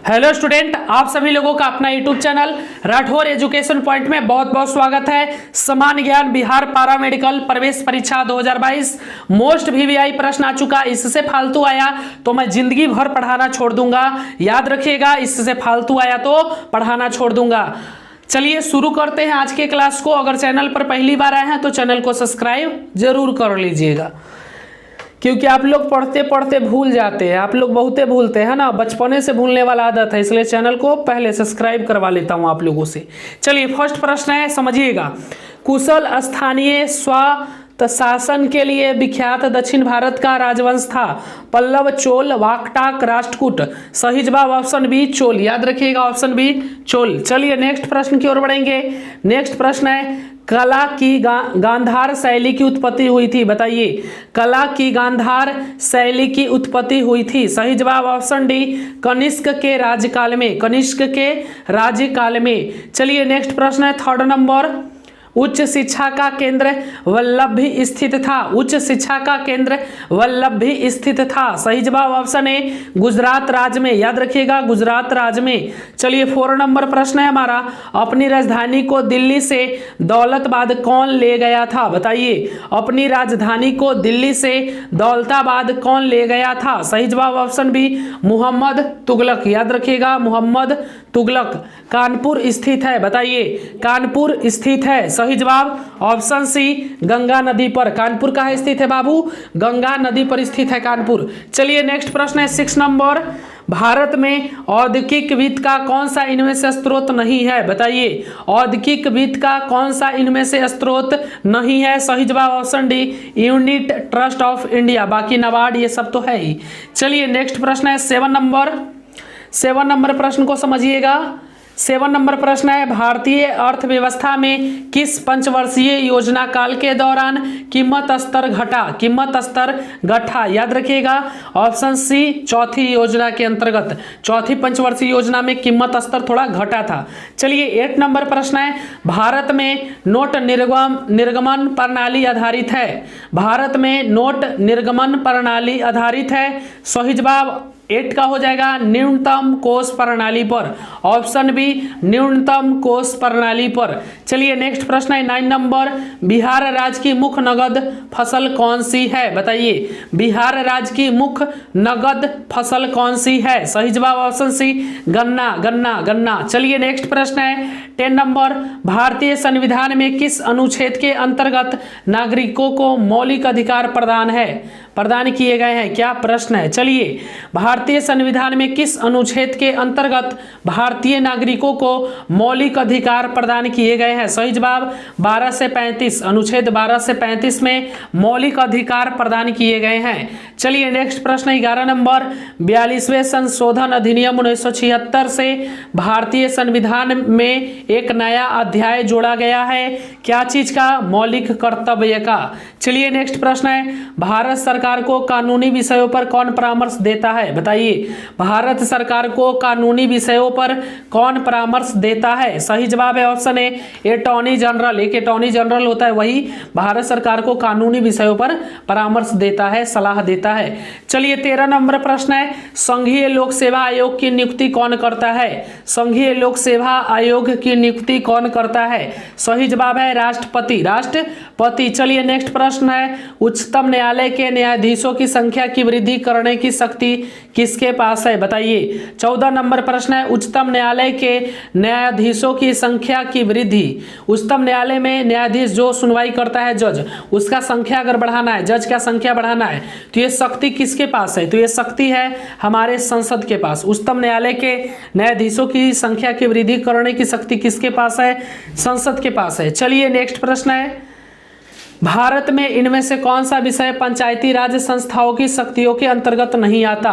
Hello student, आप सभी लोगों का अपना YouTube channel Rathore education point में बहुत बहुत स्वागत है। समान ज्ञान बिहार पारा मेडिकल प्रवेश परीक्षा 2022 मोस्ट वीवीआई प्रश्न आ चुका। इससे फालतू आया तो मैं जिंदगी भर पढ़ाना छोड़ दूंगा, याद रखिएगा। इससे फालतू आया तो पढ़ाना छोड़ दूंगा। चलिए शुरू करते हैं आज के क्लास को। अगर चैनल पर पहली बार आए हैं तो चैनल को सब्सक्राइब जरूर कर लीजिएगा, क्योंकि आप लोग पढ़ते पढ़ते भूल जाते हैं। आप लोग बहुते भूलते हैं ना, बचपने से भूलने वाला आदत है, इसलिए चैनल को पहले सब्सक्राइब करवा लेता हूं आप लोगों से। चलिए फर्स्ट प्रश्न है, समझिएगा। कुशल स्थानीय स्वायत्त शासन के लिए विख्यात दक्षिण भारत का राजवंश था। पल्लव, चोल, वाकटाक, राष्ट्रकूट। सही जवाब ऑप्शन बी चोल, याद रखिएगा ऑप्शन बी चोल। चलिए नेक्स्ट प्रश्न की ओर बढ़ेंगे। नेक्स्ट प्रश्न है, कला की गांधार शैली की उत्पत्ति हुई थी, बताइए। कला की गांधार शैली की उत्पत्ति हुई थी। सही जवाब ऑप्शन डी कनिष्क के राज्यकाल में, कनिष्क के राज्यकाल में। चलिए नेक्स्ट प्रश्न है थर्ड नंबर। उच्च शिक्षा का केंद्र वल्लभी स्थित था। उच्च शिक्षा का केंद्र वल्लभी स्थित था। सही जवाब ऑप्शन ए गुजरात राज्य में, याद रखिएगा गुजरात राज्य में। चलिए 4 नंबर प्रश्न है हमारा। अपनी राजधानी को दिल्ली से दौलताबाद कौन ले गया था, बताइए। अपनी राजधानी को दिल्ली से दौलताबाद कौन ले गया था। सही जवाब ऑप्शन बी मोहम्मद तुगलक, याद रखिएगा मोहम्मद तुगलक। कानपुर स्थित है, बताइए। कानपुर स्थित है। सही जवाब ऑप्शन सी गंगा नदी पर। कानपुर कहाँ स्थित है बाबू? गंगा नदी पर स्थित है कानपुर। चलिए नेक्स्ट प्रश्न है 6 नंबर। भारत में औद्योगिक वित्त का कौन सा इनमें से स्रोत नहीं है, बताइए। औद्योगिक वित्त का कौन सा इनमें से स्रोत नहीं है। सही जवाब option D unit trust of India, बाकी नाबार्ड ये सब तो है ही। चलिए नेक्स्ट प्रश्न है 7 नंबर। 7 नंबर प्रश्न को समझिएगा। 7 नंबर प्रश्न है, भारतीय अर्थव्यवस्था में किस पंचवर्षीय योजना काल के दौरान कीमत स्तर घटा, कीमत स्तर घटा, याद रखिएगा ऑप्शन सी चौथी योजना के अंतर्गत। चौथी पंचवर्षीय योजना में कीमत स्तर थोड़ा घटा था। चलिए 8 नंबर प्रश्न है, भारत में नोट निर्गमन प्रणाली आधारित है। भारत में नोट निर्गमन प्रणाली आधारित है। सही जवाब 8 का हो जाएगा न्यूनतम कोष प्रणाली पर, ऑप्शन बी न्यूनतम कोष प्रणाली पर। चलिए नेक्स्ट प्रश्न है 9 नंबर। बिहार राज्य की मुख्य नगद फसल कौन सी है, बताइए। बिहार राज्य की मुख्य नगद फसल कौन सी है। सही जवाब ऑप्शन सी गन्ना, गन्ना, गन्ना। चलिए नेक्स्ट प्रश्न है 10 नंबर। भारतीय संविधान में किस अनुच्छेद के अंतर्गत नागरिकों को मौलिक अधिकार प्रदान किए गए हैं, क्या प्रश्न है। चलिए भारतीय संविधान में किस अनुच्छेद के अंतर्गत भारतीय नागरिकों को मौलिक अधिकार प्रदान किए गए हैं। सही जवाब 12 से 35, अनुच्छेद 12 से 35 में मौलिक अधिकार प्रदान किए गए हैं। चलिए नेक्स्ट प्रश्न 11 नंबर। 42वें संशोधन अधिनियम 1976 से भारतीय संविधान में एक नया अध्याय जोड़ा गया है, क्या चीज का? मौलिक कर्तव्य का। चलिए नेक्स्ट प्रश्न है, भारत सरकार को कानूनी विषयों पर कौन परामर्श देता है, बताइए। भारत सरकार को कानूनी विषयों पर कौन परामर्श देता है। सही जवाब है ऑप्शन ए अटॉर्नी जनरल। एक अटॉर्नी जनरल होता है, वही भारत सरकार को कानूनी विषयों पर परामर्श देता है, सलाह देता है। चलिए 13 नंबर प्रश्न है, संघीय लोक सेवा आयोग की नियुक्ति कौन करता है। संघीय लोक सेवा आयोग की नियुक्ति कौन करता है। सही जवाब है राष्ट्रपति, राष्ट्रपति। चलिए नेक्स्ट प्रश्न है, उच्चतम न्यायालय के न्यायाधीशों की संख्या की वृद्धि करने की शक्ति किसके पास है, बताइए। 14 नंबर प्रश्न है, उच्चतम न्यायालय के न्यायाधीशों की संख्या की वृद्धि। उच्चतम न्यायालय में न्यायाधीश जो सुनवाई करता है, जज, उसका संख्या अगर बढ़ाना है, जज का संख्या बढ़ाना है, तो ये शक्ति किसके पास है? तो ये शक्ति है हमारे संसद के पास। उच्चतम न्यायालय के न्यायाधीशों की संख्या की वृद्धि करने की शक्ति किसके पास है? संसद के पास है। चलिए नेक्स्ट प्रश्न है, भारत में इनमें से कौन सा विषय पंचायती राज संस्थाओं की शक्तियों के अंतर्गत नहीं आता।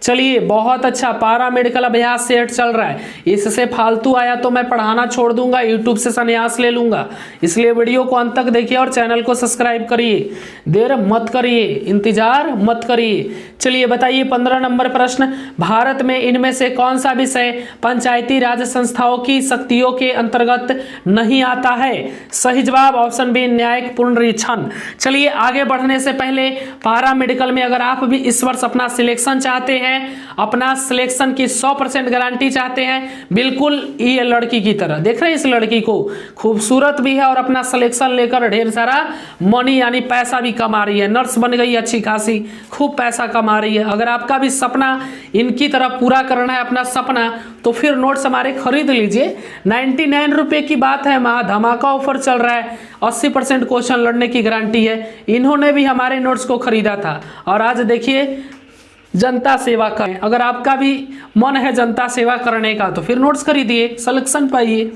चलिए बहुत अच्छा, पारा मेडिकल अभ्यास सेट चल रहा है। इससे फालतू आया तो मैं पढ़ाना छोड़ दूंगा, यूट्यूब से संन्यास ले लूंगा। इसलिए वीडियो को अंत तक देखिए और चैनल को सब्सक्राइब करिए, देर मत करिए, इंतजार मत करिए। चलिए बताइए 15 नंबर प्रश्न, भारत में इनमें से कौन सा विषय पंचायती राज संस्थाओं की शक्तियों के अंतर्गत नहीं आता है। सही जवाब ऑप्शन बी न्यायिक पूर्ण छन। चलिए आगे बढ़ने से पहले पारा मेडिकल में अगर आप भी इस वर्ष अपना सिलेक्शन चाहते हैं, अपना सिलेक्शन की 100% गारंटी चाहते हैं, बिल्कुल ये लड़की की तरह देख रहे हैं, इस लड़की को खूबसूरत भी है और अपना सिलेक्शन लेकर ढेर सारा मनी यानी पैसा भी कमा रही है, नर्स बन गई अच्छी खासी, खूब पैसा कमा रही है। अगर आपका भी सपना इनकी तरह पूरा करना है अपना सपना, तो फिर नोट्स हमारे खरीद लीजिए। 99 रुपये की बात है, महा धमाका ऑफर चल रहा है, 80% क्वेश्चन लड़ने की गारंटी है। इन्होंने भी हमारे नोट्स को खरीदा था और आज देखिए जनता सेवा करें। अगर आपका भी मन है जनता सेवा करने का तो फिर नोट्स खरीदिए, सिलेक्शन पाइए।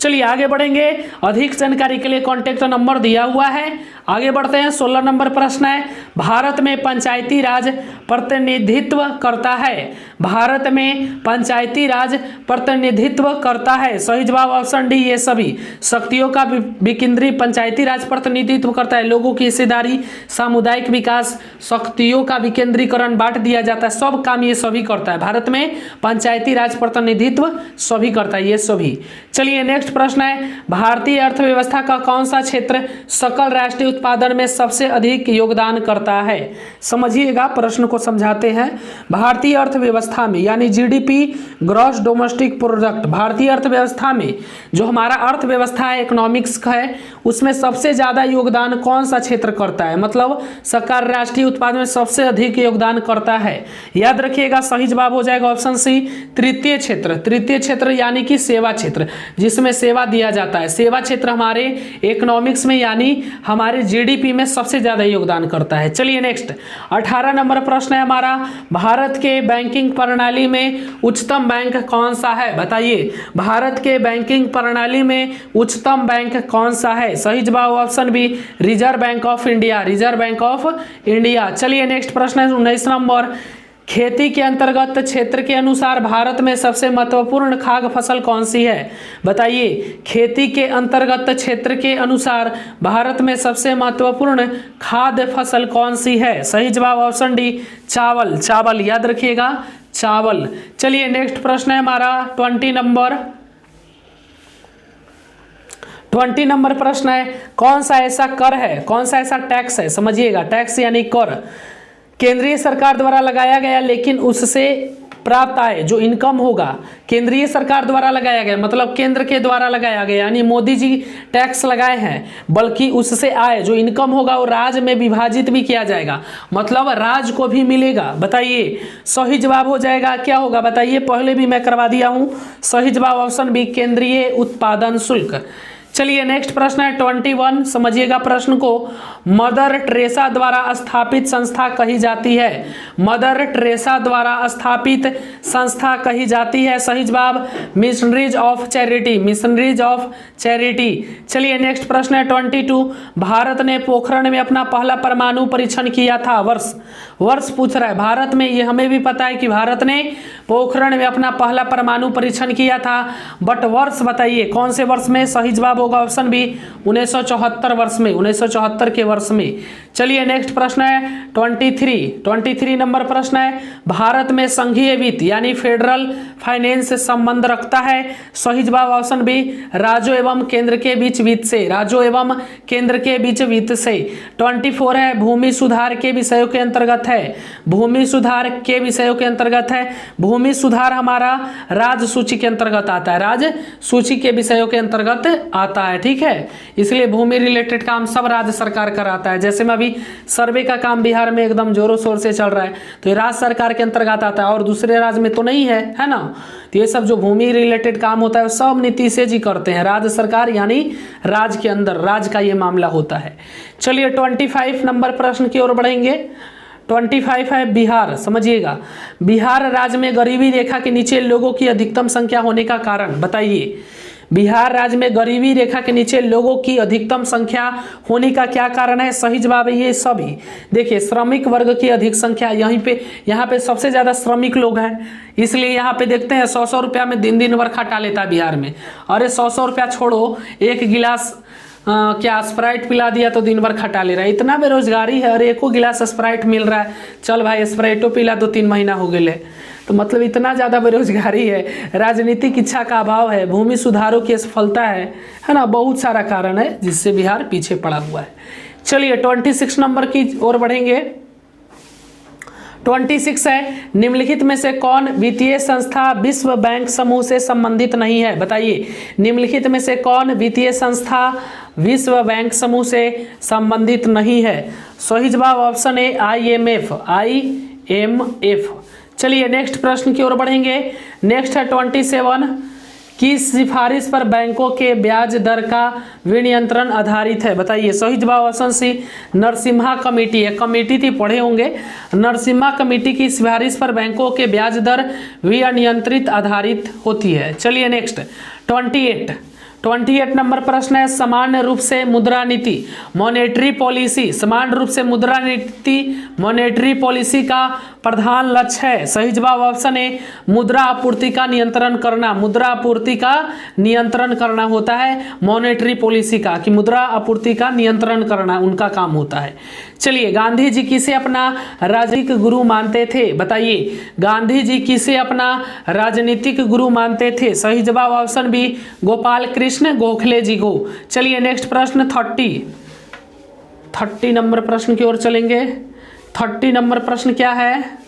चलिए आगे बढ़ेंगे, अधिक जानकारी के लिए कॉन्टेक्ट नंबर दिया हुआ है। आगे बढ़ते हैं, 16 नंबर प्रश्न है, भारत में पंचायती राज प्रतिनिधित्व करता है। भारत में पंचायती राज प्रतिनिधित्व करता है। सही जवाब ऑप्शन डी, ये सभी शक्तियों का विकेंद्रीय पंचायती राज प्रतिनिधित्व करता है। लोगों की हिस्सेदारी, सामुदायिक विकास, शक्तियों का विकेंद्रीकरण बांट दिया जाता है, सब काम ये सभी करता है। भारत में पंचायती राज प्रतिनिधित्व सभी करता है, ये सभी। चलिए नेक्स्ट प्रश्न है, भारतीय अर्थव्यवस्था का कौन सा क्षेत्र सकल राष्ट्रीय उत्पादन में सबसे अधिक योगदान करता है। समझिएगा, प्रश्न को समझाते हैं। भारतीय अर्थव्यवस्था में यानी जीडीपी, ग्रॉस डोमेस्टिक प्रोडक्ट, भारतीय अर्थव्यवस्था में जो हमारा अर्थव्यवस्था है, इकोनॉमिक्स का है, उसमें सबसे ज्यादा योगदान कौन सा क्षेत्र करता है, मतलब सकल राष्ट्रीय उत्पादन में सबसे अधिक योगदान करता है। याद रखिएगा, सही जवाब हो जाएगा ऑप्शन सी, तृतीय क्षेत्र। तृतीय क्षेत्र यानी कि सेवा क्षेत्र, जिसमें सेवा दिया जाता है। सेवा क्षेत्र हमारे इकोनॉमिक्स में यानी हमारे जीडीपी में सबसे ज्यादा योगदान करता है। चलिए नेक्स्ट 18 नंबर प्रश्न है हमारा, भारत के बैंकिंग प्रणाली में उच्चतम बैंक कौन सा है, बताइए। भारत के बैंकिंग प्रणाली में उच्चतम बैंक कौन सा है। सही जवाब option B, Reserve Bank of India, Reserve Bank of India. चलिए नेक्स्ट प्रश्न है 19 नंबर, खेती के अंतर्गत क्षेत्र के अनुसार भारत में सबसे महत्वपूर्ण खाद्य फसल कौन सी है, बताइए। खेती के अंतर्गत क्षेत्र के अनुसार भारत में सबसे महत्वपूर्ण खाद्य फसल कौन सी है। सही जवाब ऑप्शन डी, चावल। चावल याद रखिएगा, चावल। चलिए नेक्स्ट प्रश्न है हमारा 20 नंबर प्रश्न है, कौन सा ऐसा कर है, कौन सा ऐसा टैक्स है, समझिएगा, टैक्स यानी कर, केंद्रीय सरकार द्वारा लगाया गया लेकिन उससे प्राप्त आय जो इनकम होगा, केंद्रीय सरकार द्वारा लगाया गया मतलब केंद्र के द्वारा लगाया गया, यानी मोदी जी टैक्स लगाए हैं, बल्कि उससे आय जो इनकम होगा वो राज्य में विभाजित भी किया जाएगा, मतलब राज्य को भी मिलेगा। बताइए सही जवाब हो जाएगा, क्या होगा बताइए, पहले भी मैं करवा दिया हूं। सही जवाब ऑप्शन बी, केंद्रीय उत्पादन शुल्क। चलिए नेक्स्ट प्रश्न है 21, समझिएगा प्रश्न को, मदर टेरेसा द्वारा स्थापित संस्था कही जाती है। मदर टेरेसा द्वारा स्थापित संस्था कही जाती है। सही जवाब missionaries of charity, missionaries of charity. चलिए नेक्स्ट प्रश्न है 22, भारत ने पोखरण में अपना पहला परमाणु परीक्षण किया था। वर्ष पूछ रहा है भारत में, ये हमें भी पता है कि भारत ने पोखरण में अपना पहला परमाणु परीक्षण किया था, बट वर्ष बताइए कौन से वर्ष में। सही जवाब होगा ऑप्शन बी, 1974 वर्ष में, 1974 के वर्ष में। चलिए नेक्स्ट प्रश्न है 23 नंबर प्रश्न है, भारत में संघीय वित्त यानी फेडरल फाइनेंस से संबंध रखता है। सही जवाब ऑप्शन बी, राज्यों एवं केंद्र के बीच वित्त से, राज्यों एवं केंद्र के बीच वित्त से। 24 है, भूमि सुधार के विषयों के अंतर्गत है, भूमि सुधार के विषयों के अंतर्गत है। भूमि सुधार हमारा राज्य सूची के अंतर्गत आता है, राज्य सूची के विषयों के अंतर्गत आता है, ठीक है। इसलिए भूमि रिलेटेड काम सब राज्य सरकार कराता है। जैसे में अभी सर्वे का काम बिहार में एकदम जोरों शोर से चल रहा है, तो ये राज्य सरकार के अंतर्गत आता है और दूसरे राज्य में तो नहीं है ना। तो ये सब जो भूमि रिलेटेड काम होता है सब नीतीश जी करते हैं, राज्य सरकार यानी राज्य के अंदर, राज्य का ये मामला होता है। चलिए 25 नंबर प्रश्न की ओर बढ़ेंगे। 25 है बिहार, समझिएगा, बिहार राज्य में गरीबी रेखा के नीचे लोगों की अधिकतम संख्या होने का कारण बताइए। बिहार राज्य में गरीबी रेखा के नीचे लोगों की अधिकतम संख्या होने का क्या कारण है। सही जवाब है ये सभी। देखिए श्रमिक वर्ग की अधिक संख्या, यहाँ पे सबसे ज्यादा श्रमिक लोग हैं, इसलिए यहाँ पे देखते हैं 100 रुपया में दिन भर खटा लेता है बिहार में। अरे 100 रुपया छोड़ो, एक गिलास क्या स्प्राइट पिला दिया तो दिन भर खटा ले रहा है, इतना बेरोजगारी है। अरे एको गिलास स्प्राइट मिल रहा है, चल भाई स्प्राइटो पिला, 2-3 महीना हो गए। तो मतलब इतना ज़्यादा बेरोजगारी है, राजनीतिक इच्छा का अभाव है, भूमि सुधारों की असफलता है ना, बहुत सारा कारण है जिससे बिहार पीछे पड़ा हुआ है। चलिए 26 नंबर की ओर बढ़ेंगे। 26 है, निम्नलिखित में से कौन वित्तीय संस्था विश्व बैंक समूह से संबंधित नहीं है? बताइए, निम्नलिखित में से कौन वित्तीय संस्था विश्व बैंक समूह से संबंधित नहीं है? सही जवाब ऑप्शन ए IMF। चलिए नेक्स्ट प्रश्न की ओर बढ़ेंगे। नेक्स्ट है 27, की सिफारिश पर बैंकों के ब्याज दर का विनियंत्रण आधारित है? बताइए, सही जवाब ऑप्शन सी नरसिम्हा कमेटी है। कमेटी थी, पढ़े होंगे। नरसिम्हा कमेटी की सिफारिश पर बैंकों के ब्याज दर विनियंत्रित आधारित होती है। चलिए नेक्स्ट 28 नंबर प्रश्न है, सामान्य रूप से मुद्रा नीति मॉनेटरी पॉलिसी, सामान्य रूप से मुद्रा नीति मॉनेटरी पॉलिसी का प्रधान लक्ष्य है? सही जवाब ऑप्शन ए मुद्रा आपूर्ति का नियंत्रण करना। मुद्रा आपूर्ति का नियंत्रण करना होता है मॉनेटरी पॉलिसी का, कि मुद्रा आपूर्ति का नियंत्रण करना उनका काम होता है। चलिए, गांधी जी किसे अपना राजनीतिक गुरु मानते थे? बताइए, गांधी जी किसे अपना राजनीतिक गुरु मानते थे? सही जवाब ऑप्शन बी गोपाल कृष्ण गोखले जी को। चलिए नेक्स्ट प्रश्न 30 नंबर प्रश्न की ओर चलेंगे। 30 नंबर प्रश्न क्या है?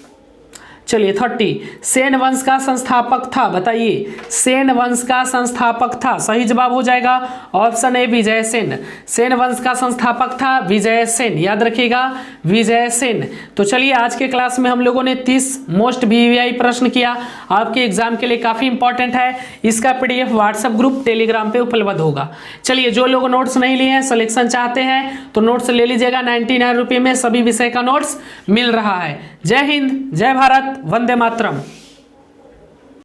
चलिए 30, सेन वंश का संस्थापक था? बताइए, सेन वंश का संस्थापक था? सही जवाब हो जाएगा ऑप्शन ए विजय सेन। सेन वंश का संस्थापक था विजय सेन, याद रखिएगा विजय सेन। तो चलिए, आज के क्लास में हम लोगों ने 30 मोस्ट वीवीआई प्रश्न किया, आपके एग्जाम के लिए काफ़ी इंपॉर्टेंट है। इसका PDF व्हाट्सएप ग्रुप टेलीग्राम पे उपलब्ध होगा। चलिए, जो लोग नोट्स नहीं लिए हैं, सिलेक्शन चाहते हैं तो नोट्स ले लीजिएगा। 99 रुपये में सभी विषय का नोट्स मिल रहा है। जय हिंद, जय भारत, वंदे मातरम।